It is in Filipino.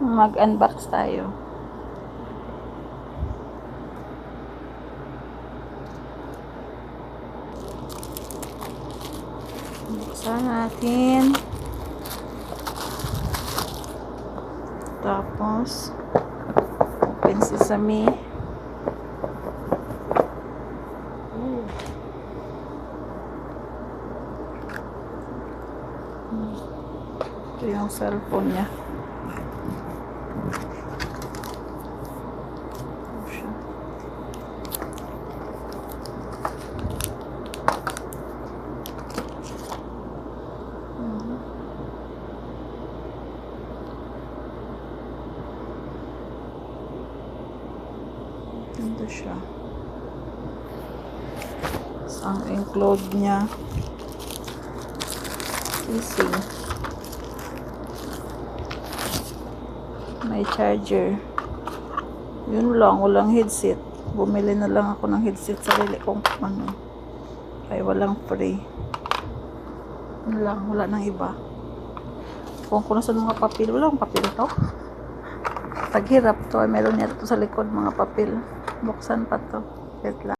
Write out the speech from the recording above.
Mag-unbox tayo. Buksan natin. Tapos open sesame. Ito yung cellphone niya. Ito siya. Ang include niya. Easy. May charger. Yun lang, walang headset. Bumili na lang ako ng headset sa sarili kong ano. Kaya walang free. Yun lang, wala nang iba. Kung sa mga papel, walang papel to. Paghirap to, meron niya to sa likod mga papel. Buksan pa to. Wait lang.